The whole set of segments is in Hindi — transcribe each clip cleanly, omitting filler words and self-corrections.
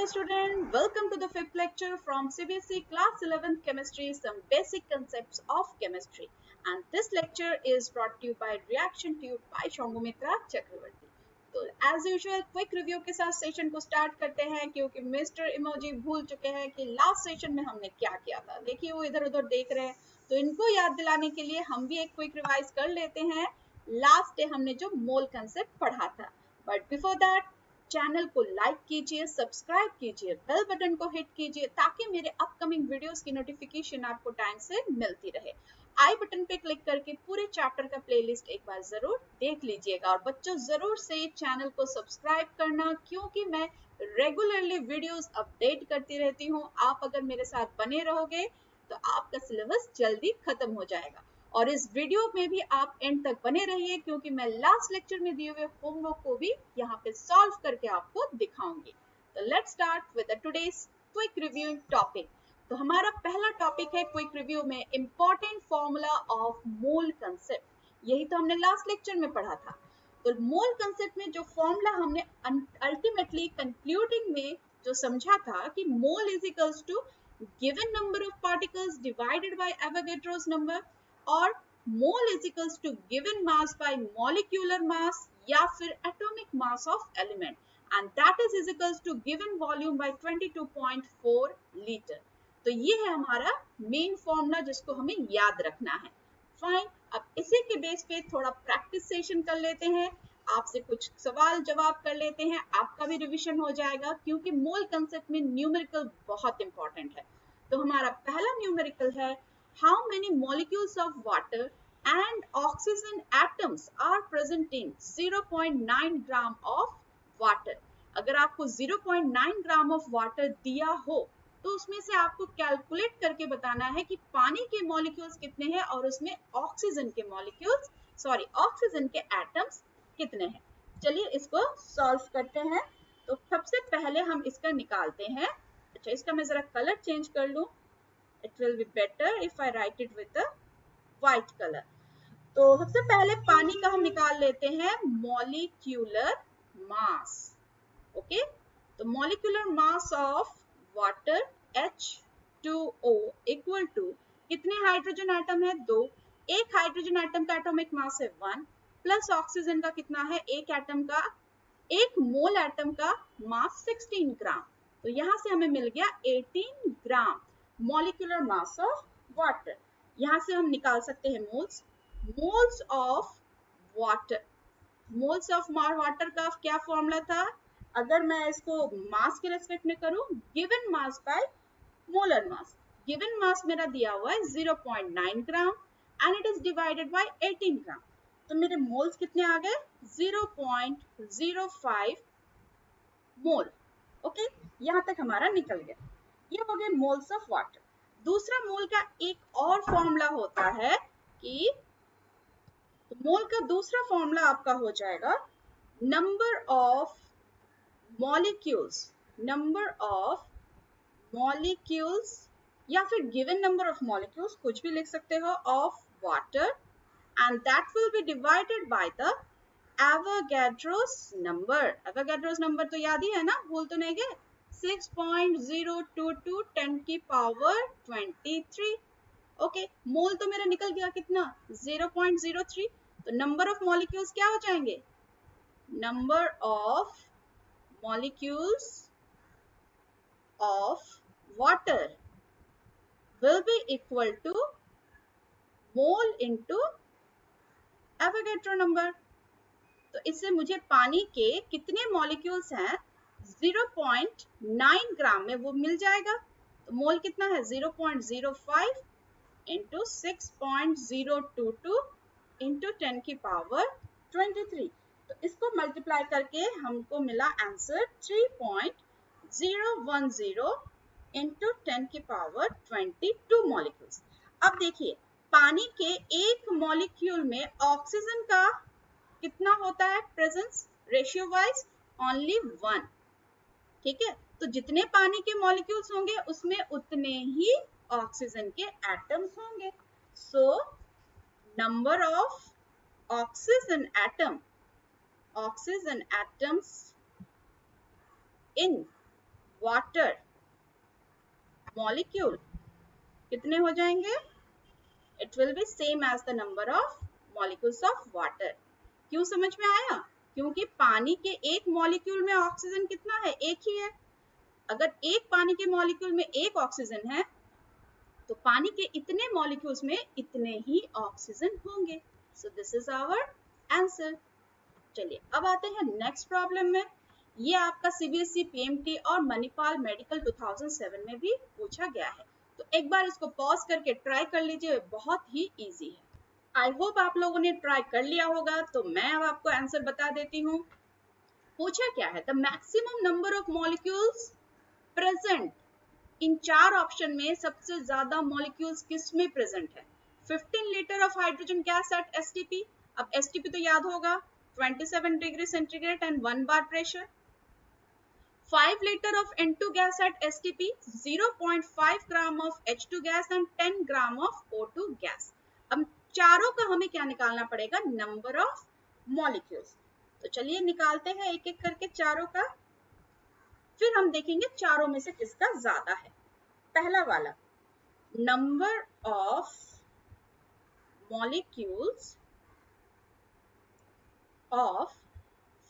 dear student, welcome to the fifth lecture from CBSE class 11th chemistry, some basic concepts of chemistry. And this lecture is brought to you by Reaction Tube by Shongumitra Chakravarti. तो as usual क्विक रिव्यू के साथ सेशन को स्टार्ट करते हैं क्योंकि मिस्टर इमोजी भूल चुके हैं कि लास्ट सेशन में हमने क्या किया था। देखिए वो इधर उधर देख रहे हैं, तो इनको याद दिलाने के लिए हम भी एक क्विक रिवाइज कर लेते हैं। लास्ट डे हमने जो मोल कंसेप्ट पढ़ा था, बट बिफोर दैट चैनल को लाइक कीजिए, सब्सक्राइब कीजिए, बेल बटन को हिट कीजिए ताकि मेरे अपकमिंग वीडियोस की नोटिफिकेशन आपको टाइम से मिलती रहे। आई बटन पे क्लिक करके पूरे चैप्टर का प्लेलिस्ट एक बार जरूर देख लीजिएगा और बच्चों जरूर से चैनल को सब्सक्राइब करना क्योंकि मैं रेगुलरली वीडियोस अपडेट करती रहती हूँ। आप अगर मेरे साथ बने रहोगे तो आपका सिलेबस जल्दी खत्म हो जाएगा। और इस वीडियो में भी आप एंड तक बने रहिए क्योंकि मैं लास्ट लेक्चर में दिए हुए होमवर्क को भी यहाँ पे सॉल्व करके आपको दिखाऊंगी। तो let's start with today's quick review topic. तो हमारा पहला टॉपिक है क्विक रिव्यू में important formula of mole concept. यही तो हमने लास्ट लेक्चर में पढ़ा था। तो मोल कंसेप्ट में जो फॉर्मूला हमने अल्टीमेटली कंक्लूडिंग में जो समझा था कि mole is equals to given number of particles divided by Avogadro's number और mole is equals to given mass by molecular mass या फिर atomic mass of element and that is equals to given volume by 22.4 litre. तो ये है हमारा मेन फॉर्मूला जिसको हमें याद रखना है। फाइन, अब इसी के बेस पे थोड़ा प्रैक्टिस सेशन कर लेते हैं, आपसे कुछ सवाल जवाब कर लेते हैं, आपका भी रिवीजन हो जाएगा क्योंकि मोल कंसेप्ट में न्यूमेरिकल बहुत इंपॉर्टेंट है। तो हमारा पहला न्यूमेरिकल है how many molecules of water and oxygen atoms are present in 0.9 gram of water। अगर आपको 0.9 ग्राम ऑफ वाटर दिया हो तो उसमें से आपको कैलकुलेट करके बताना है कि पानी के मॉलिक्यूल्स कितने हैं और उसमें ऑक्सीजन के मॉलिक्यूल्स ऑक्सीजन के एटम्स कितने हैं। चलिए इसको सॉल्व करते हैं। तो सबसे पहले हम इसका निकालते हैं। अच्छा, इसका मैं जरा कलर चेंज कर लूं। It will be better if I write it with a white color। तो सबसे पहले पानी का हम निकाल लेते हैं मॉलिक्यूलर मास। ओके, तो molecular mass of water H2O equal to कितने हाइड्रोजन एटम है? 2। एक हाइड्रोजन एटम का एटॉमिक मास है 1 प्लस ऑक्सीजन का कितना है? एक मोल एटम का मास 16 ग्राम। तो यहां से हमें मिल गया 18 gram molecular mass of water. यहां से हम निकाल सकते हैं मोल्स ऑफ वाटर का क्या फॉर्मूला था? अगर मैं इसको मास के रेस्पेक्ट में करूं, given mass by molar mass. Given mass मेरा दिया हुआ है 0.9 gram and it is divided by 18 ग्राम। तो मेरे मोल्स कितने आ गए? 0.05 मोल। ओके, यहां तक हमारा निकल गया। ये हो गए मोल्स ऑफ वाटर। दूसरा मोल का एक और फॉर्मूला होता है कि मोल का दूसरा फॉर्मूला आपका हो जाएगा नंबर ऑफ मॉलिक्यूल्स या फिर गिवन नंबर ऑफ मॉलिक्यूल्स, कुछ भी लिख सकते हो, of water and that will be divided by the Avogadro's number. Avogadro's number तो याद ही है ना, भूल तो नहीं गए? 6.022 10 की पावर 23। ओके, मोल तो मेरा निकल गया कितना? 0.03। तो नंबर ऑफ मॉलिक्यूल्स क्या हो जाएंगे? Number of molecules of water will be equal to mole into Avogadro number। तो इससे मुझे पानी के कितने मॉलिक्यूल्स हैं 0.9 ग्राम में वो मिल जाएगा। तो मोल कितना है? 0.05 इंटू 6.022 इंटू 10 की पावर 23। तो इसको मल्टीप्लाई करके हमको मिला आंसर 3.010 इंटू 10 की पावर 22 मॉलिक्यूल्स। अब देखिए पानी के एक मॉलिक्यूल में ऑक्सीजन का कितना होता है प्रेजेंस रेशियो वाइज? ओनली 1। ठीक है, तो जितने पानी के मॉलिक्यूल्स होंगे उसमें उतने ही ऑक्सीजन के एटम्स होंगे। So number of oxygen atoms in water molecule कितने हो जाएंगे? It will be same as the number of molecules of water. क्यों समझ में आया? क्योंकि पानी के एक मॉलिक्यूल में ऑक्सीजन कितना है? एक ही है। अगर एक पानी के मॉलिक्यूल में एक ऑक्सीजन है तो पानी के इतने मॉलिक्यूल्स में इतने ही ऑक्सीजन होंगे। So this is our answer. चलिए अब आते हैं नेक्स्ट प्रॉब्लम में। ये आपका सीबीएसई पीएमटी और मणिपाल मेडिकल 2007 में भी पूछा गया है। तो एक बार इसको पॉज करके ट्राई कर लीजिए, बहुत ही इजी है। आई होप आप लोगों ने ट्राई कर लिया होगा। तो मैं अब आपको आंसर बता देती हूँ। पूछा क्या है? The maximum number of molecules present. इन चार ऑप्शन में सबसे ज्यादा मॉलिक्यूल्स किस में प्रेजेंट है? 15 litre of hydrogen gas at STP. अब एसटीपी तो याद होगा, 27 degree centigrade and 1 bar pressure. 5 liter of N2 gas at STP, 0.5 gram of H2 gas and 10 gram of O2 gas। अब चारों का हमें क्या निकालना पड़ेगा? Number of molecules. तो चलिए निकालते हैं एक एक करके चारों का, फिर हम देखेंगे चारों में से किसका ज्यादा है। पहला वाला, number of molecules of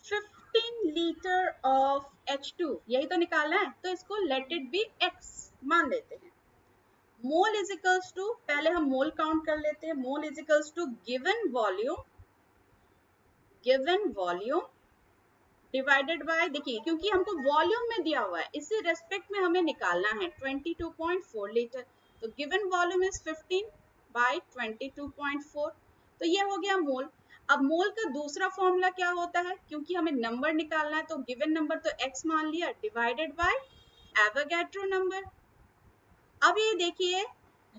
15 litre of H2, यही तो निकालना है। तो इसको लेट इट बी X मान लेते हैं। मोल इज इक्वल्स टू, पहले हम मोल काउंट कर लेते हैं। Mole is equals to given volume divided by, देखिए क्योंकि हमको वॉल्यूम में दिया हुआ है इसी रेस्पेक्ट में हमें निकालना है 22.4 लीटर। तो गिवन वॉल्यूम इज 15 बाय 22.4, तो ये हो गया मोल। अब मोल का दूसरा फॉर्मूला क्या होता है? क्योंकि हमें नंबर निकालना है तो गिवन नंबर तो x मान लिया, डिवाइडेड बाय एवोगैड्रो नंबर। अब ये देखिए,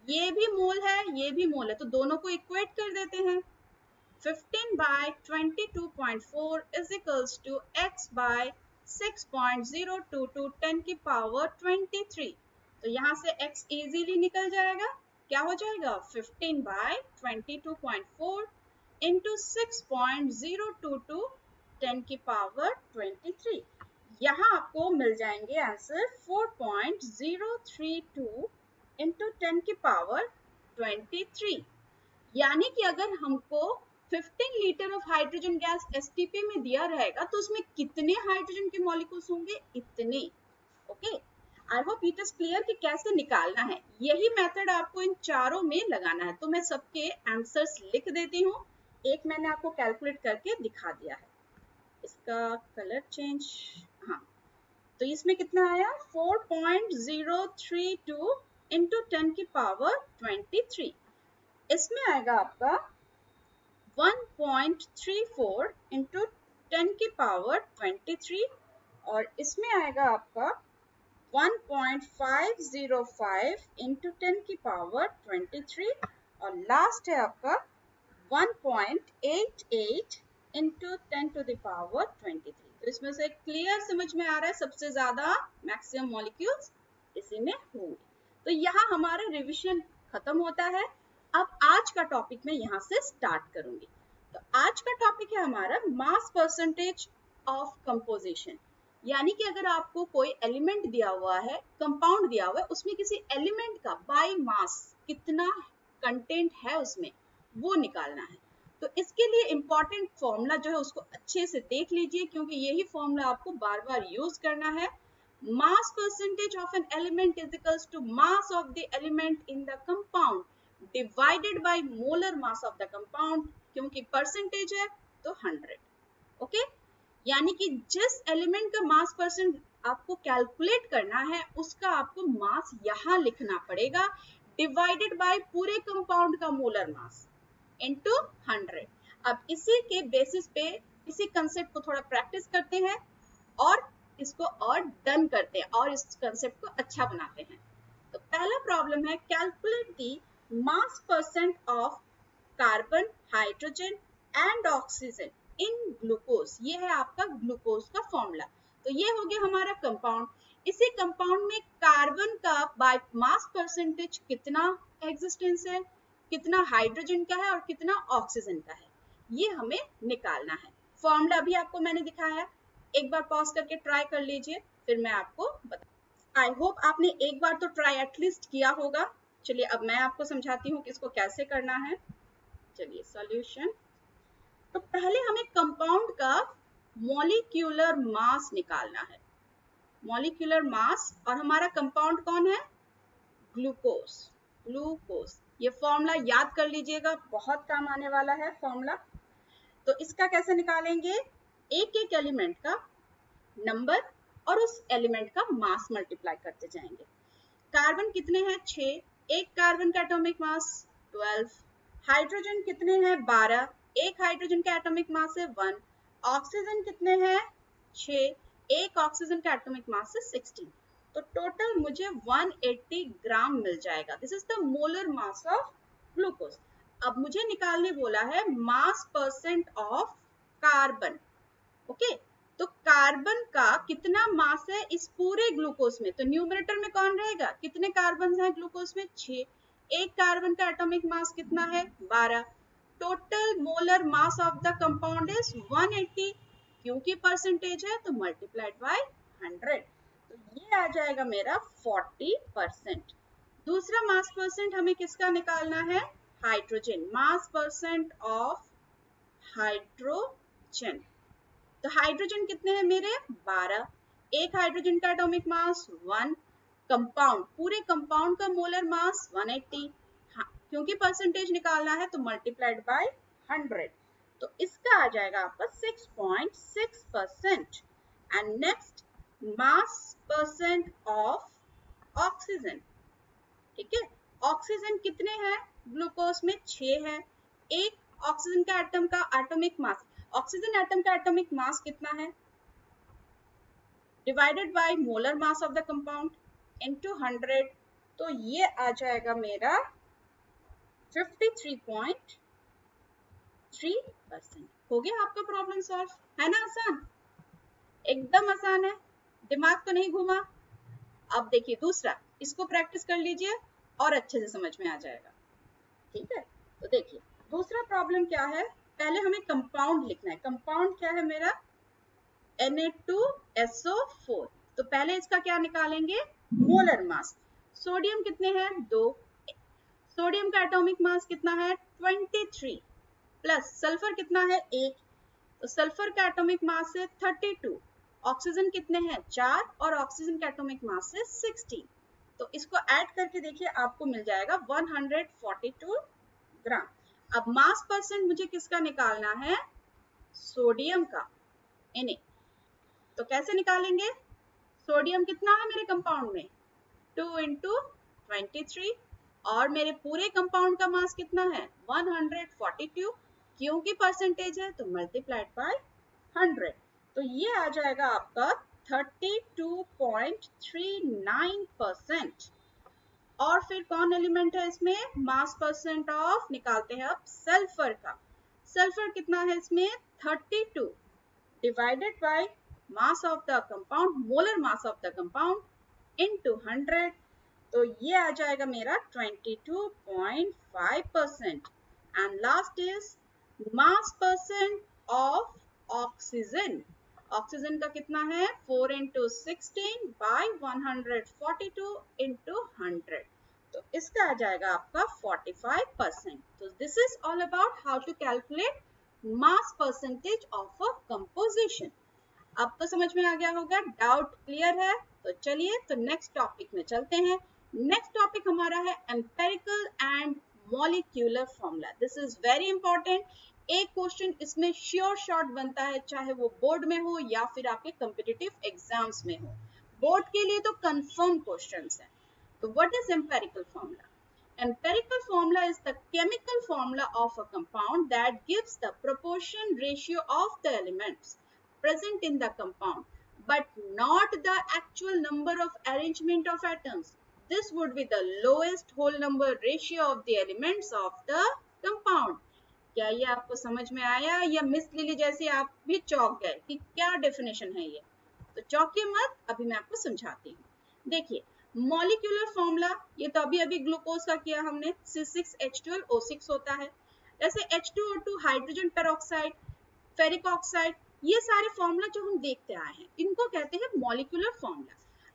ये भी मोल है, ये भी मोल है, तो दोनों को इक्वेट कर देते हैं। 15 by 22.4 is equals to x by 6.022 10 की पावर 23। तो यहाँ से x इजीली निकल जाएगा। क्या हो जाएगा? 15 by 22.4 into 6.022 10 की पावर 23। यहाँ आपको मिल जाएंगे आंसर 4.032 into 10 की पावर 23। यानी कि अगर हमको 15 litre of hydrogen gas STP में दिया रहेगा तो उसमें कितने हाइड्रोजन के मॉलिक्यूल्स होंगे? इतने। Okay, I hope it is clear कि कैसे निकालना है। यही मेथड आपको इन चारों में लगाना है। तो मैं सबके आंसर्स लिख देती हूँ, एक मैंने आपको कैलकुलेट करके दिखा दिया है। इसका कलर चेंज, हाँ, तो इसमें कितना आया? 4.032 इंटू 10 की पावर 23। इसमें आएगा आपका 1.34 इंटू 10 की पावर 23 और इसमें आएगा आपका 1.505 इंटू 10 की पावर 23 और लास्ट है आपका 1.88 इंटू 10 टू द पावर 23। तो इसमें से क्लियर समझ में आ रहा है सबसे ज्यादा मैक्सिमम मॉलिक्यूल्स इसी में होंगे। तो यहाँ हमारा रिविजन खत्म होता है। अब आज का टॉपिक मैं यहाँ से स्टार्ट करूंगी। तो आज का टॉपिक है हमारा मास परसेंटेज ऑफ कंपोजिशन। यानी कि अगर आपको कोई एलिमेंट दिया हुआ है, कंपाउंड दिया हुआ है, उसमें किसी एलिमेंट का बाय मास कितना कंटेंट है उसमें, वो निकालना है। तो इसके लिए इंपॉर्टेंट फॉर्मूला जो है उसको अच्छे से देख लीजिए, क्योंकि यही फॉर्मूला आपको बार बार यूज करना है। Mass percentage of an element is equals to mass of the element in the compound divided by molar mass of the compound, क्योंकि परसेंटेज है तो 100। ओके, यानी कि जिस एलिमेंट का मास परसेंट आपको कैलकुलेट करना है उसका आपको मास यहाँ लिखना पड़ेगा, डिवाइडेड बाय पूरे कंपाउंड का मोलर मास इनटू 100। अब इसी के बेसिस पे इसी कंसेप्ट को थोड़ा प्रैक्टिस करते हैं और इसको और डन करते हैं और इस कंसेप्ट को अच्छा बनाते हैं। तो पहला प्रॉब्लम है, calculate the mass percent of carbon, hydrogen and oxygen in glucose. ये है आपका ग्लूकोज का फॉर्मूला। तो ये हो गया हमारा कंपाउंड। इसी कंपाउंड में कार्बन का बाय मास परसेंटेज कितना एग्जिस्टेंस है, कितना हाइड्रोजन का है और कितना ऑक्सीजन का है, ये हमें निकालना है। फॉर्मूला अभी आपको मैंने दिखाया, एक बार पॉज करके ट्राई कर लीजिए, फिर मैं आपको बता। आई होप आपने एक बार तो ट्राई एटलीस्ट किया होगा। चलिए अब मैं आपको समझाती हूँ कि इसको कैसे करना है। चलिए सॉल्यूशन। तो पहले हमें कंपाउंड का मॉलिक्यूलर मास निकालना है। मॉलिक्यूलर मास, और हमारा कंपाउंड कौन है? ग्लूकोज। ग्लूकोज, ये फॉर्मूला याद कर लीजिएगा, बहुत काम आने वाला है फॉर्मूला। तो इसका कैसे निकालेंगे? एक एक एलिमेंट का नंबर और उस एलिमेंट का मास मल्टीप्लाई करते जाएंगे। कार्बन कितने हैं? 6। एक कार्बन का एटॉमिक मास 12। हाइड्रोजन कितने हैं? 12। एक हाइड्रोजन का एटॉमिक मास है 1। ऑक्सीजन कितने हैं? 6। एक ऑक्सीजन का एटॉमिक मास है 16। तो टोटल मुझे 180 ग्राम मिल जाएगा। This is the molar mass of glucose. अब मुझे निकालने बोला है मास परसेंट ऑफ कार्बन। ओके, तो कार्बन का कितना मास है इस पूरे ग्लूकोज में? तो न्यूमरेटर में कौन रहेगा? कितने कार्बन हैं ग्लूकोज में? 6। एक कार्बन का एटॉमिक मास कितना है? 12। Total molar mass of the compound is 180। क्योंकि परसेंटेज है तो मल्टीप्लाइड बाय 100। तो ये आ जाएगा मेरा 40%। दूसरा मास परसेंट हमें किसका निकालना है? Hydrogen. Mass percent of hydrogen. तो हाइड्रोजन कितने हैं मेरे? 12। एक हाइड्रोजन का एटॉमिक मास 1। कंपाउंड, पूरे कंपाउंड का मोलर मास 180। हाँ, क्योंकि परसेंटेज निकालना है तो मल्टीप्लाइड बाय 100। तो इसका आ जाएगा आपका 6.6%। And next, mass percent of oxygen. ठीक है, ऑक्सीजन कितने हैं ग्लूकोज में? 6 है। एक ऑक्सीजन का एटम का एटॉमिक मास, ऑक्सीजन एटम का एटॉमिक मास कितना है? Divided by molar mass of the compound into 100। तो ये आ जाएगा मेरा 53.3%। हो गया आपका प्रॉब्लम सॉल्व, है ना? आसान, एकदम आसान है, दिमाग तो नहीं घूमा। अब देखिए दूसरा, इसको प्रैक्टिस कर लीजिए और अच्छे से समझ में आ जाएगा। ठीक है, तो देखिए दूसरा प्रॉब्लम क्या है। पहले हमें कंपाउंड लिखना है। कंपाउंड क्या है मेरा? Na2SO4। तो पहले इसका क्या निकालेंगे? Molar mass. सोडियम कितने हैं? 2। सोडियम का एटॉमिक मास कितना है? 23। प्लस सल्फर कितना है? 1। तो सल्फर का एटॉमिक मास है 32। ऑक्सीजन कितने हैं? 4। और ऑक्सीजन का एटॉमिक मास है 16। तो इसको ऐड करके देखिए, आपको मिल जाएगा 142 ग्राम। अब मास परसेंट मुझे किसका निकालना है? सोडियम का। Na। तो कैसे निकालेंगे? सोडियम कितना है मेरे कंपाउंड में? 2 इंटू 23। और मेरे पूरे कंपाउंड का मास कितना है? 142। क्योंकि परसेंटेज है तो मल्टीप्लाइड बाय 100। तो ये आ जाएगा आपका 32.39%। और फिर कौन एलिमेंट है इसमें? मास परसेंट ऑफ निकालते हैं अब सल्फर का। सल्फर कितना है इसमें? 32 divided by mass of the compound, molar mass of the compound into 100। तो ये आ जाएगा मेरा 22.5%। And last is mass percent of oxygen. Oxygen का कितना है? 4 इंटू 16 बाय 142 इंटू 100। तो इसका आ जाएगा आपका 45%। तो this is all about how to calculate mass percentage of a composition. अब तो समझ में आ गया होगा, डाउट क्लियर है? तो चलिए तो नेक्स्ट टॉपिक में चलते हैं। नेक्स्ट टॉपिक हमारा है empirical and molecular formula. This is very important. एक क्वेश्चन इसमें श्योर शॉट बनता है, चाहे वो बोर्ड में हो या फिर आपके कॉम्पिटिटिव एग्जाम्स में हो। बोर्ड के लिए तो कंफर्म क्वेश्चंस है। तो what is empirical formula? Empirical formula is the chemical formula of a compound that gives the proportion ratio of the elements present in the compound, but not the actual number of arrangement of atoms. This would be the lowest whole number ratio of the elements of the compound. क्या ये आपको समझ में आया, या मिस लिली जैसे आप भी चौंक गए कि क्या डेफिनेशन है ये? तो चौंकिए मत, अभी मैं आपको समझाती हूँ। देखिए मॉलिक्यूलर फॉर्मूला, ये तो अभी अभी ग्लूकोज का किया हमने, C6H12O6 होता है। जैसे H2O2 hydrogen peroxide, ferric oxide, ये सारे फॉर्मूला जो हम देखते आए हैं इनको कहते हैं मॉलिक्यूलर फॉर्मूला।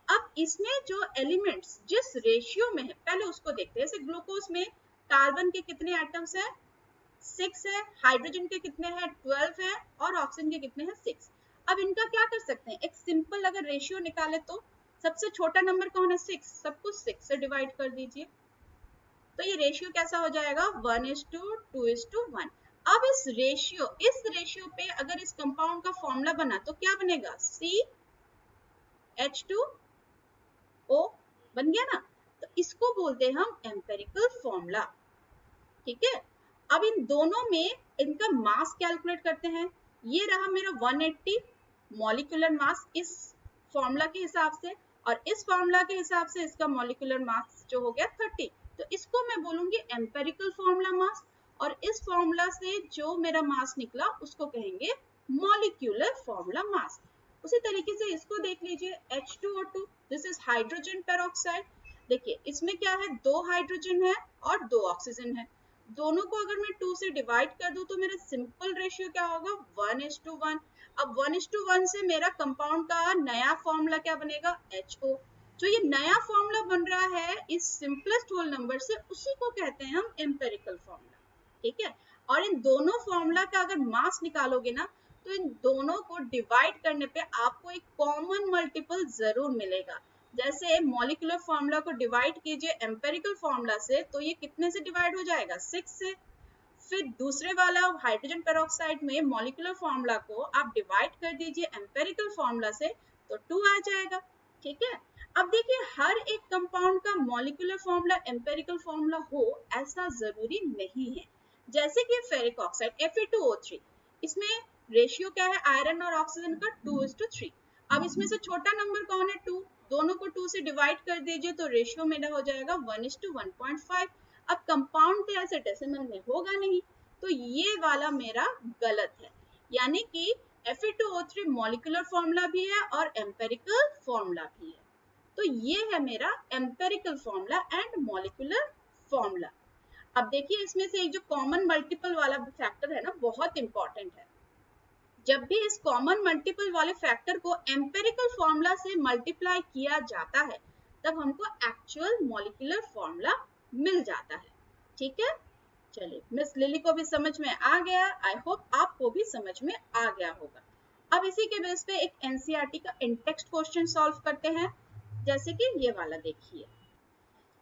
अब इसमें जो एलिमेंट्स जिस रेशियो में है पहले उसको देखते हैं। जैसे ग्लूकोज में कार्बन के कितने एटम्स हैं, 6 है, हाइड्रोजन के कितने हैं, 12 है, और ऑक्सीजन के कितने हैं, 6। अब इनका क्या कर सकते हैं, एक सिंपल अगर रेशियो निकाले तो सबसे छोटा नंबर कौन है, 6, सब कुछ 6 से डिवाइड कर दीजिए, तो ये रेशियो कैसा हो जाएगा, 1:2:1। अब इस रेशियो पे अगर इस कंपाउंड का फॉर्मूला बना तो क्या बनेगा, CH2O बन गया ना। तो इसको बोलते हैं हम एम्पेरिकल फॉर्मूला, ठीक है। अब इन दोनों में इनका मास कैलकुलेट करते हैं। ये रहा मेरा 180 मॉलिक्यूलर मास इस फॉर्मूला के हिसाब से, और इस फॉर्मूला के हिसाब से इसका मॉलिक्यूलर मास जो हो गया 30। तो इसको मैं बोलूंगी एम्पेरिकल फॉर्मूला मास, और इस फॉर्मूला से जो मेरा मास निकला उसको कहेंगे मॉलिक्यूलर फॉर्मूला मास। उसी तरीके से इसको देख लीजिए, H2O2, this is hydrogen peroxide. देखिए इसमें क्या है, 2 हाइड्रोजन है और 2 ऑक्सीजन है। दोनों को अगर मैं 2 से डिवाइड कर दूं तो मेरा सिंपल रेशियो क्या होगा, 1:1। अब 1:1 से मेरा कंपाउंड का नया फॉर्मूला क्या बनेगा, HO। जो ये नया फॉर्मूला बन रहा है इस सिंपलेस्ट होल नंबर से, उसी को कहते हैं हम एम्पेरिकल फॉर्मूला, ठीक है। और इन दोनों फॉर्मूला का अगर मास निकालोगे ना तो इन दोनों को डिवाइड करने पे आपको एक कॉमन मल्टीपल जरूर मिलेगा। जैसे मॉलिक्यूलर फॉर्मूला को डिवाइड कीजिए एम्पेरिकल फॉर्मूला से, तो ये कितने से डिवाइड हो जाएगा, 6 से। फिर दूसरे वाला हाइड्रोजन पेरोक्साइड में मॉलिक्यूलर फॉर्मूला को आप डिवाइड कर दीजिए एम्पेरिकल फॉर्मूला से, तो 2 आ जाएगा, ठीक है। अब देखिए हर एक कंपाउंड का मॉलिक्यूलर फॉर्मूला एम्पेरिकल फॉर्मूला हो ऐसा जरूरी नहीं है। जैसे कि फेरिक ऑक्साइड Fe2O3, इसमें रेशियो क्या है आयरन और ऑक्सीजन का, 2:3। अब इसमें से छोटा नंबर कौन है, 2, दोनों को 2 से डिवाइड कर दीजिए तो रेशियो मेरा हो जाएगा 1:1.5। अब कंपाउंड तो ऐसे डेसिमल में होगा नहीं, तो ये वाला मेरा गलत है। यानी कि Fe2O3 मॉलिक्यूलर फॉर्मूला भी है और एम्पेरिकल फॉर्मूला भी है। तो ये है मेरा empirical formula and molecular formula. अब देखिए इसमें से एक जो कॉमन मल्टीपल वाला फैक्टर है ना, बहुत इंपॉर्टेंट है। जब भी इस कॉमन मल्टीपल वाले फैक्टर को एम्पेरिकल फॉर्मूला से मल्टीप्लाई किया जाता है तब हमको एक्चुअल मॉलिक्यूलर फॉर्मूला मिल जाता है, ठीक है। चलिए मिस लिली को भी समझ में आ गया, आई होप आपको भी समझ में आ गया होगा। अब इसी के बेस पे एक एनसीईआरटी का इन-टेक्स्ट क्वेश्चन सॉल्व करते हैं, जैसे कि ये वाला देखिए।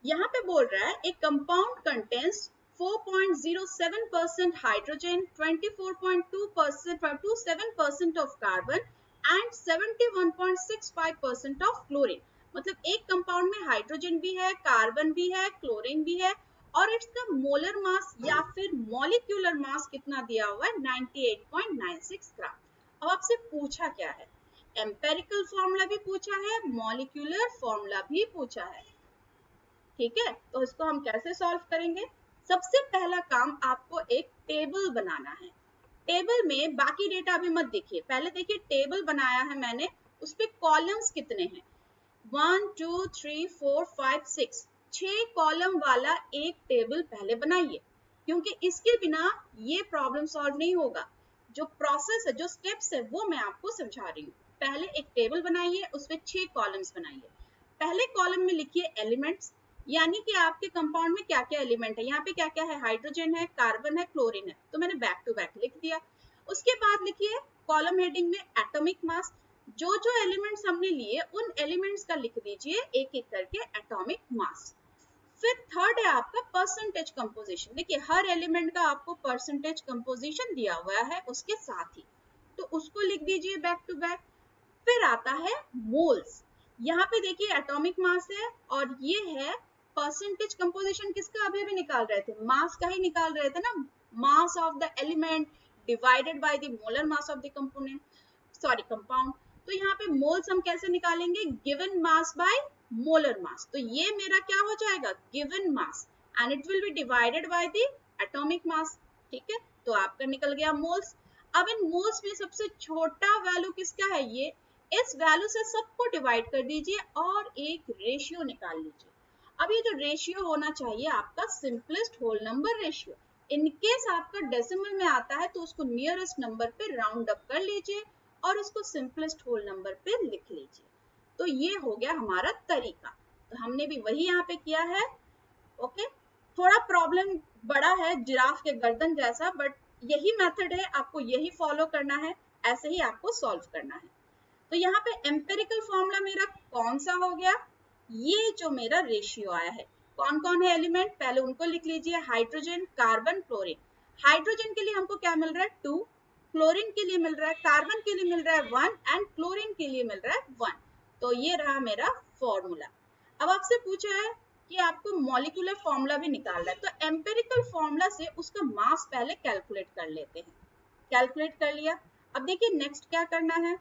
यहाँ पे बोल रहा है एक compound contains 4.07% hydrogen, 24.27% of carbon and 71.65% of chlorine. मतलब एक कंपाउंड में हाइड्रोजन भी है, कार्बन भी है, क्लोरीन भी है, और इसका मोलर मास या फिर मॉलिक्यूलर मास कितना दिया हुआ है, 98.96 ग्राम। अब आपसे पूछा क्या है, एम्पेरिकल फॉर्मूला भी पूछा है, मॉलिक्यूलर फॉर्मूला भी पूछा है, ठीक है। तो इसको हम कैसे सॉल्व करेंगे, सबसे पहला काम आपको एक टेबल बनाना है। टेबल में बाकी डेटा अभी मत देखिए, पहले देखिए टेबल बनाया है मैंने, उस पे कॉलम्स कितने हैं, 1 2 3 4 5 6, 6 कॉलम वाला एक टेबल पहले बनाइए, क्योंकि इसके बिना ये प्रॉब्लम सॉल्व नहीं होगा। जो प्रोसेस है, जो स्टेप्स है, वो मैं आपको समझा रही हूँ। पहले एक टेबल बनाइए, उसमें 6 कॉलम्स बनाइए। पहले कॉलम में लिखिए एलिमेंट्स, यानी कि आपके कंपाउंड में क्या क्या एलिमेंट है। यहाँ पे क्या क्या है, हाइड्रोजन है, कार्बन है, क्लोरीन है, तो मैंने बैक टू बैक लिख दिया। उसके बाद लिखिए कॉलम हेडिंग में एटॉमिक मास, जो जो एलिमेंट्स हमने लिए उन एलिमेंट्स का लिख दीजिए एक एक करके एटॉमिक मास। फिर थर्ड है आपका परसेंटेज कंपोजिशन। देखिए हर एलिमेंट का आपको परसेंटेज कंपोजिशन दिया हुआ है उसके साथ ही, तो उसको लिख दीजिए बैक टू बैक। फिर आता है मोल्स, यहाँ पे देखिए एटॉमिक मास है और ये है परसेंटेज कंपोजिशन, किसका अभी अभी निकाल रहे थे, मास का ही निकाल रहे थे ना, मास of the element divided by the molar mass of the component, sorry compound. तो यहाँ पे मोल्स हम कैसे निकालेंगे, given mass by molar mass. तो ये मेरा क्या हो जाएगा, given mass and it will B divided by the atomic mass, ठीक है। तो आपका निकल गया मोल्स। अब इन मोल्स में सबसे छोटा वैल्यू किसका है, ये, इस वैल्यू से सबको डिवाइड कर दीजिए और एक रेशियो निकाल लीजिए। अब ये जो रेशियो होना चाहिए आपका simplest whole number ratio. In case आपका डेसिमल में आता है तो उसको नियरेस्ट नंबर पे राउंड अप कर लीजिए और उसको सिंपलेस्ट होल नंबर पे लिख लीजिए। तो ये हो गया हमारा तरीका। तो हमने भी वही यहाँ पे किया है। ओके, थोड़ा प्रॉब्लम बड़ा है जिराफ के गर्दन जैसा, बट यही मेथड है, आपको यही फॉलो करना है, ऐसे ही आपको सॉल्व करना है। तो यहाँ पे एम्पेरिकल फॉर्मूला मेरा कौन सा हो गया, ये जो मेरा रेशियो आया है, कौन कौन है एलिमेंट, पहले उनको लिख लीजिए, हाइड्रोजन, कार्बन, क्लोरीन। हाइड्रोजन के लिए हमको क्या मिल रहा है 2, क्लोरीन के लिए मिल रहा है, कार्बन के लिए मिल रहा है 1 एंड क्लोरीन के लिए मिल रहा है 1। तो ये रहा मेरा फॉर्मूला। अब आपसे पूछा है कि आपको मॉलिक्यूलर फॉर्मूला भी निकालना है, तो एम्पेरिकल फॉर्मूला से उसका मास पहले कैलकुलेट कर लेते हैं। कैलकुलेट कर लिया, अब देखिए नेक्स्ट क्या करना है।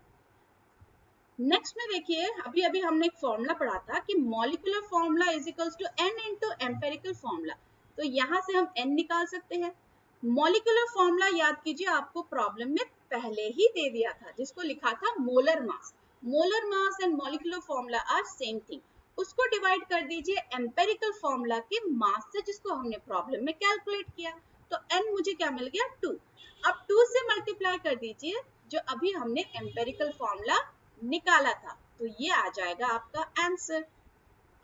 नेक्स्ट में देखिए, अभी अभी हमने एक फॉर्मूला पढ़ा था कि molecular formula is equals to n into empirical formula. तो यहाँ से हम n निकाल सकते हैं। मॉलिक्यूलर फॉर्मूला याद कीजिए, आपको प्रॉब्लम में पहले ही दे दिया था, जिसको लिखा था molar mass. Molar mass and molecular formula are same thing. उसको डिवाइड कर दीजिए एम्पेरिकल फॉर्मूला के मास से, जिसको हमने प्रॉब्लम में कैलकुलेट किया। तो n मुझे क्या मिल गया 2। अब 2 से मल्टीप्लाई कर दीजिए जो अभी हमने एम्पेरिकल फॉर्मूला निकाला था, तो ये आ जाएगा आपका आंसर।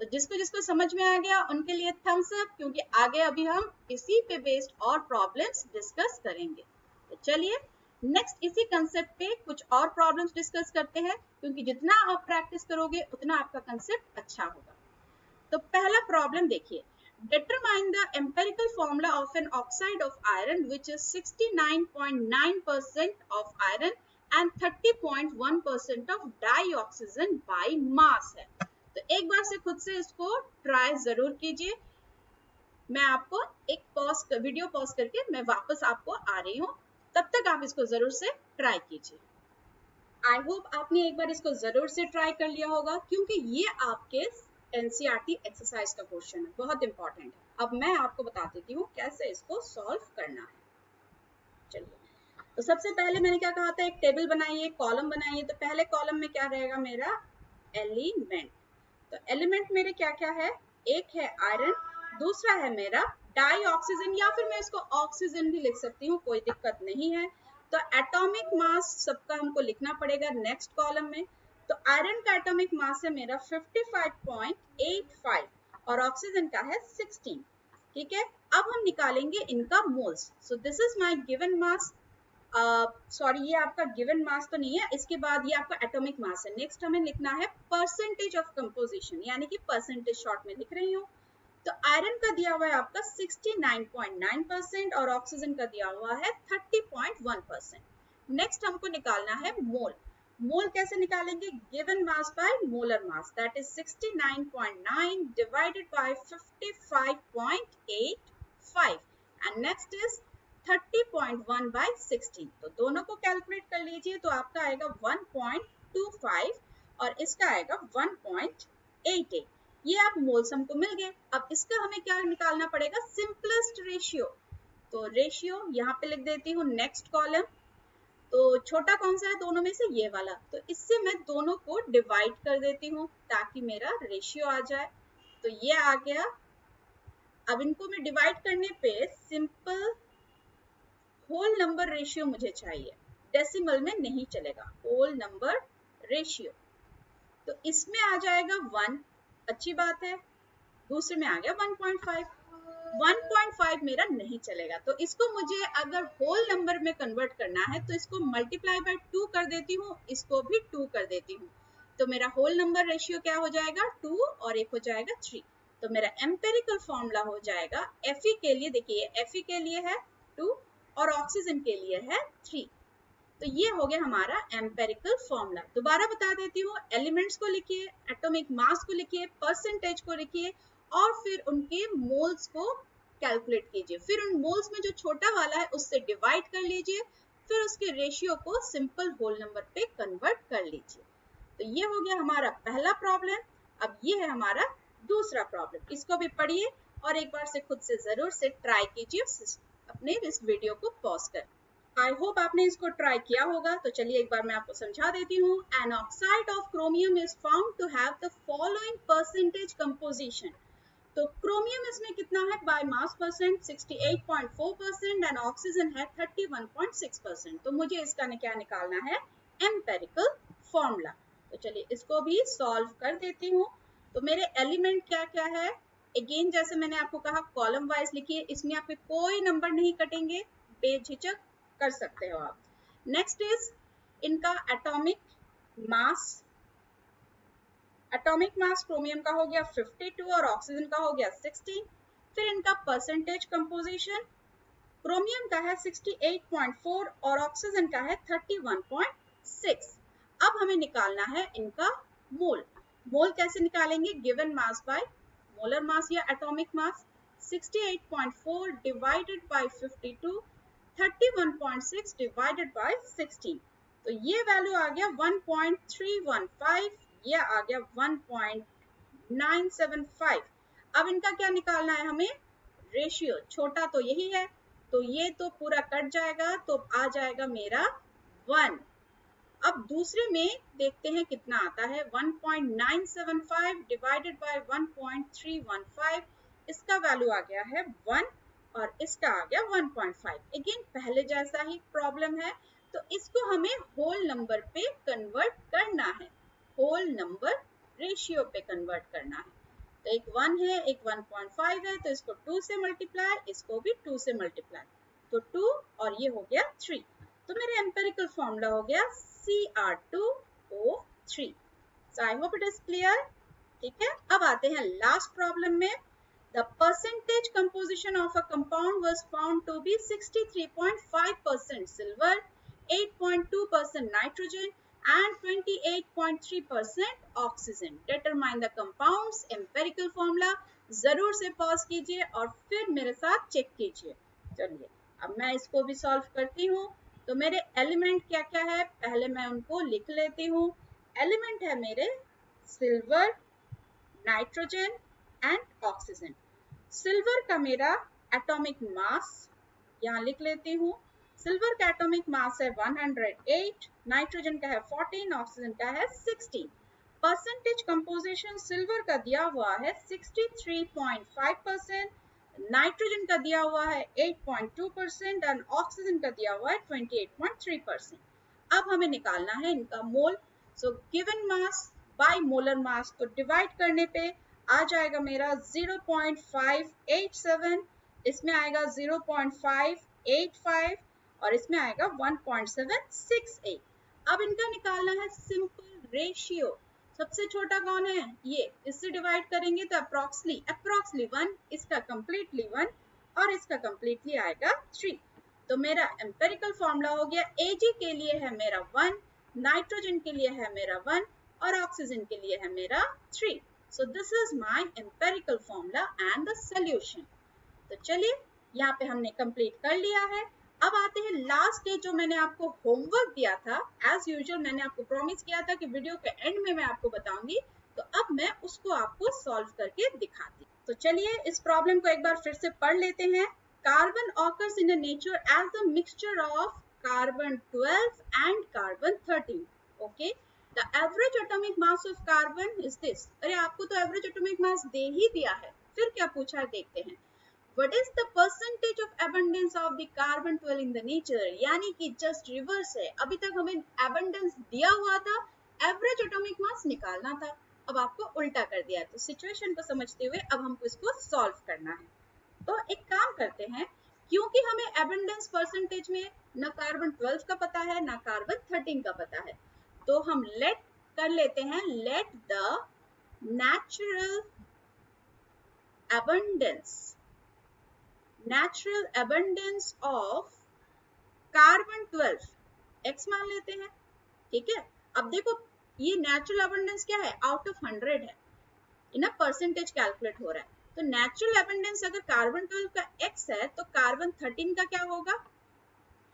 तो जिसको जिसको समझ में आ गया उनके लिए थम्स अप, क्योंकि आगे अभी हम इसी पे बेस्ड और प्रॉब्लम्स डिस्कस करेंगे। तो चलिए नेक्स्ट इसी कंसेप्ट पे कुछ और प्रॉब्लम्स डिस्कस करते हैं, क्योंकि जितना आप प्रैक्टिस करोगे उतना आपका कंसेप्ट अच्छा होगा। तो पहला प्रॉब्लम देखिए, determine the empirical formula of an oxide of iron which is 69.9% of iron and 30.1% of dioxygen by mass है। तो एक बार से खुद से इसको ट्राई जरूर कीजिए। मैं आपको एक वीडियो पॉज करके मैं वापस आपको आ रही हूँ, तब तक आप इसको जरूर से ट्राई कीजिए। आई होप आपने एक बार इसको जरूर से ट्राई कर लिया होगा, क्योंकि ये आपके एनसीईआरटी एक्सरसाइज का क्वेश्चन है, बहुत इंपॉर्टेंट है। अब मैं आपको बता देती हूँ कैसे इसको सॉल्व करना है। चलिए, तो सबसे पहले मैंने क्या कहा था, एक टेबल बनाइए, कॉलम बनाइए। तो पहले कॉलम में क्या रहेगा मेरा एलिमेंट। तो एलिमेंट मेरे क्या क्या है, एक है आयरन, दूसरा है मेरा डाई ऑक्सीजन, या फिर मैं इसको ऑक्सीजन भी लिख सकती हूँ, कोई दिक्कत नहीं है। तो एटॉमिक मास सबका हमको लिखना पड़ेगा नेक्स्ट कॉलम में। तो आयरन का एटॉमिक मास है मेरा 55.85 और ऑक्सीजन का है 16। ठीक है, अब हम निकालेंगे इनका moles. So this is my given mass. Sorry, ये आपका गिवन मास तो नहीं है, इसके बाद ये आपका एटॉमिक मास है। नेक्स्ट हमें लिखना है परसेंटेज ऑफ कंपोजिशन, यानी कि परसेंटेज शॉर्ट में लिख रही हूँ। तो आयरन का दिया हुआ है आपका 69.9% और ऑक्सीजन का दिया हुआ है 30.1%। नेक्स्ट हमको निकालना है मोल। मोल कैसे निकालेंगे, given mass by molar mass, that is 69.9 divided by 55.85 and next is 30.1 by 16। तो दोनों को कैलकुलेट कर लीजिए, तो आपका आएगा 1.25 और इसका आएगा 1.88। ये आप मोल्स हमको मिल गए। अब इसका हमें क्या निकालना पड़ेगा, सिंपलेस्ट रेशियो। तो रेशियो यहाँ पे लिख देती हूँ नेक्स्ट कॉलम। तो छोटा कौन सा है दोनों में से, ये वाला। तो इससे मैं दोनों को डिवाइड कर देती हूँ ताकि मेरा रेशियो आ जाए। तो ये आ गया। अब इनको मैं डिवाइड करने पे सिंपल होल नंबर रेशियो मुझे चाहिए, डेसिमल में नहीं चलेगा, होल नंबर रेशियो। तो इसमें आ जाएगा 1, अच्छी बात है। दूसरे में आ गया 1.5। 1.5 मेरा नहीं चलेगा, तो इसको मुझे अगर होल नंबर में कन्वर्ट करना है तो इसको मल्टीप्लाई बाय 2 कर देती हूँ, इसको भी 2 कर देती हूँ। तो मेरा होल नंबर रेशियो क्या हो जाएगा, 2 और एक हो जाएगा 3। तो मेरा एम्पेरिकल फॉर्मूला हो जाएगा Fe के लिए, देखिए Fe के लिए है 2 और ऑक्सीजन के लिए है 3। तो ये हो गया हमारा एम्पेरिकल फॉर्मूला। दोबारा बता देती हूँ, एलिमेंट्स को लिखिए, एटॉमिक मास को लिखिए, परसेंटेज को लिखिए और फिर उनके मोल्स को कैलकुलेट कीजिए। फिर उन मोल्स में जो छोटा वाला है उससे डिवाइड कर लीजिए, फिर उसके रेशियो को सिंपल होल नंबर पे कन्वर्ट कर लीजिए। तो ये हो गया हमारा पहला प्रॉब्लम। अब ये है हमारा दूसरा प्रॉब्लम, इसको भी पढ़िए और एक बार से खुद से जरूर से ट्राई कीजिए अपने इस वीडियो को पॉज कर। आई होप आपने इसको ट्राई किया होगा। तो चलिए एक बार मैं आपको समझा देती हूँ। An oxide of chromium is found to have the following percentage composition. तो क्रोमियम इसमें कितना है by mass percent 68.4% and oxygen है 31.6%। तो मुझे इसका क्या निकालना है, एम्पेरिकल फॉर्मूला। तो चलिए इसको भी सॉल्व कर देती हूँ। तो मेरे एलिमेंट क्या क्या है, अगेन जैसे मैंने आपको कहा कॉलम वाइज लिखिए, इसमें आपके कोई नंबर नहीं कटेंगे, बेझिझक कर सकते हो आप। नेक्स्ट इज इनका atomic mass. Atomic mass chromium का हो गया 52 और ऑक्सीजन का हो गया 16। फिर इनका परसेंटेज कंपोजिशन, क्रोमियम का है 68.4 और ऑक्सीजन का है 31.6। अब हमें निकालना है इनका मोल। मोल कैसे निकालेंगे, given mass by molar mass या atomic mass. 68.4 divided by 52, 31.6 divided by 16। तो ये वैल्यू आ गया 1.315, ये आ गया 1.975। अब इनका क्या निकालना है हमें, रेशियो। छोटा तो यही है, तो ये तो पूरा कट जाएगा, तो आ जाएगा मेरा 1। अब दूसरे में देखते हैं कितना आता है, 1.975 डिवाइडेड बाय 1.315, इसका वैल्यू आ गया है 1 और इसका आ गया 1.5। अगेन पहले जैसा ही प्रॉब्लम है, तो इसको हमें होल नंबर पे कन्वर्ट करना है, होल नंबर रेशियो पे कन्वर्ट करना है। तो एक 1 है, एक 1.5 है, तो इसको 2 से मल्टीप्लाई, इसको भी 2 से मल्टीप्लाई, तो 2 और ये हो गया 3। तो मेरा एम्पिरिकल फॉर्मूला हो गया Cr2O3। So I hope it is clear. ठीक है, अब आते हैं लास्ट प्रॉब्लम में। The percentage composition of a compound was found to be 63.5% silver, 8.2% nitrogen and 28.3% oxygen. Determine the compound's empirical formula. जरूर से पॉज कीजिए और फिर मेरे साथ चेक कीजिए। चलिए अब मैं इसको भी सॉल्व करती हूँ। तो मेरे एलिमेंट क्या क्या है, पहले मैं उनको लिख लेती हूँ। एलिमेंट है मेरे silver, nitrogen and oxygen. Silver का मेरा एटॉमिक मास यहाँ लिख लेती हूँ। सिल्वर का एटॉमिक मास है 108, नाइट्रोजन का है 14, ऑक्सीजन का है 16। परसेंटेज कंपोजिशन सिल्वर का दिया हुआ है 63.5%, नाइट्रोजन का दिया हुआ है 8.2% और ऑक्सीजन का दिया हुआ है 28.3%। अब हमें निकालना है इनका mole. So given mass by molar mass, तो डिवाइड करने पे आ जाएगा मेरा 0.587, इसमें आएगा 0.585 और इसमें आएगा 1.768। अब इनका निकालना है सिंपल रेशियो। सबसे छोटा कौन है, ये, इससे डिवाइड करेंगे तो अप्रोक्सली 1, इसका कंप्लीटली 1 और इसका कंप्लीटली आएगा 3। तो मेरा एम्पिरिकल फॉर्मूला हो गया, Ag के लिए है मेरा 1, नाइट्रोजन के लिए है मेरा 1 और ऑक्सीजन के लिए है मेरा 3। So this is my empirical formula and the solution. तो चलिए यहाँ पे हमने कंप्लीट कर लिया है। अब आते हैं लास्ट डे, जो मैंने आपको होमवर्क दिया था। एज यूजुअल मैंने आपको प्रॉमिस किया था कि वीडियो के एंड में मैं आपको बताऊंगी, तो अब मैं उसको आपको सॉल्व करके दिखाती हूँ। तो चलिए इस प्रॉब्लम को एक बार फिर से पढ़ लेते हैं। Carbon occurs in nature as the mixture of carbon 12 and carbon 13। Okay, the average atomic mass of carbon is this. अरे आपको तो एवरेज एटॉमिक मास दे ही दिया है, फिर क्या पूछा है देखते हैं। What is the percentage of abundance of the carbon 12 in the nature? यानी कि जस्ट रिवर्स है, अभी तक हमें abundance दिया हुआ था, एवरेज एटॉमिक मास निकालना था, अब आपको उल्टा कर दिया। तो सिचुएशन को समझते हुए अब हमको इसको सॉल्व करना है। तो एक काम करते हैं, क्योंकि हमें abundance परसेंटेज में ना कार्बन 12 का पता है ना कार्बन 13 का पता है, तो हम लेट कर लेते हैं, let the natural abundance of carbon 12 x मान लेते हैं। ठीक है, अब देखो ये नेचुरल अबंडेंस क्या है, आउट ऑफ 100 है, इन परसेंटेज कैलकुलेट हो रहा है। तो नेचुरल अबंडेंस अगर कार्बन 12 का x है, तो कार्बन 13 का क्या होगा,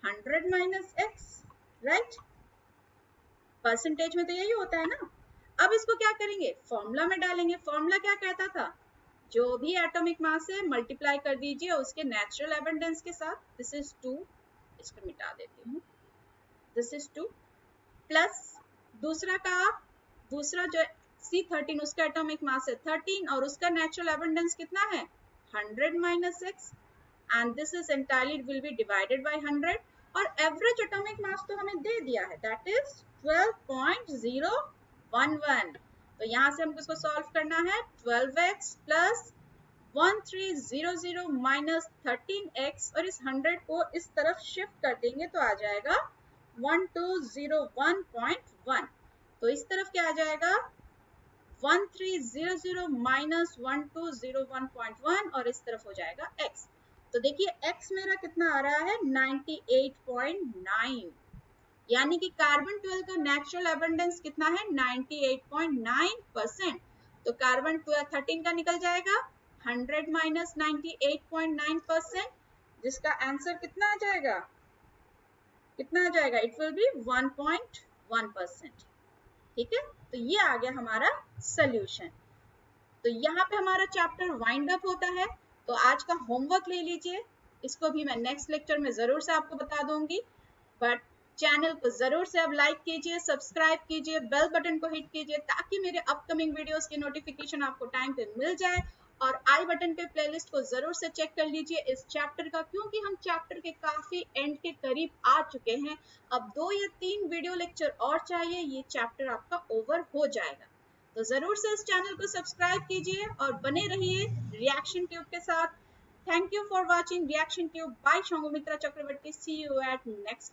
100 माइनस x, राइट। परसेंटेज में तो यही होता है ना। अब इसको क्या करेंगे, फॉर्मूला में डालेंगे। फॉर्मूला क्या कहता था, जो भी एटॉमिक मास है मल्टीप्लाई कर दीजिए उसके नेचुरल एबंडेंस के साथ। दिस इज 2, इसको मिटा देती हूँ, दिस इज 2 प्लस दूसरा जो C13 उसका एटॉमिक मास है 13 और उसका नेचुरल एबंडेंस कितना है 100 minus x, and this is entirely will be divided by 100 और एवरेज एटॉमिक मास तो हमें दे दिया है, दैट इज 12.0 1 तो यहाँ से हमको इसको सॉल्व करना है 12x प्लस 1300 माइनस 13x और इस 100 को इस तरफ शिफ्ट कर देंगे तो आ जाएगा 1201.1 तो इस तरफ क्या आ जाएगा 1300 माइनस 1201.1 और इस तरफ हो जाएगा x तो देखिए x मेरा कितना आ रहा है 98.9 यानी कि कार्बन 12 का नेचुरल एबंडेंस कितना है 98.9% तो कार्बन 13 का निकल जाएगा 100 माइनस 98.9% जिसका आंसर कितना आ जाएगा इट विल बी 1.1%। ठीक है तो ये आ गया हमारा सोल्यूशन। तो यहाँ पे हमारा चैप्टर वाइंड अप होता है। तो आज का होमवर्क ले लीजिए, इसको भी मैं नेक्स्ट लेक्चर में जरूर से आपको बता दूंगी, बट चैनल को जरूर से अब लाइक कीजिए, सब्सक्राइब कीजिए, बेल बटन को हिट कीजिए ताकि मेरे अपकमिंग वीडियोस की नोटिफिकेशन आपको टाइम पे मिल जाए और आई बटन पे प्लेलिस्ट को जरूर से चेक कर लीजिए इस चैप्टर का, क्योंकि हम चैप्टर के काफी एंड के करीब आ चुके हैं। अब 2 या 3 वीडियो लेक्चर और चाहिए, ये चैप्टर आपका ओवर हो जाएगा। तो जरूर से इस चैनल को सब्सक्राइब कीजिए और बने रहिए रिएक्शन ट्यूब के साथ। Thank you for watching reaction tube by Shambhumitra Chakraborty. See you at next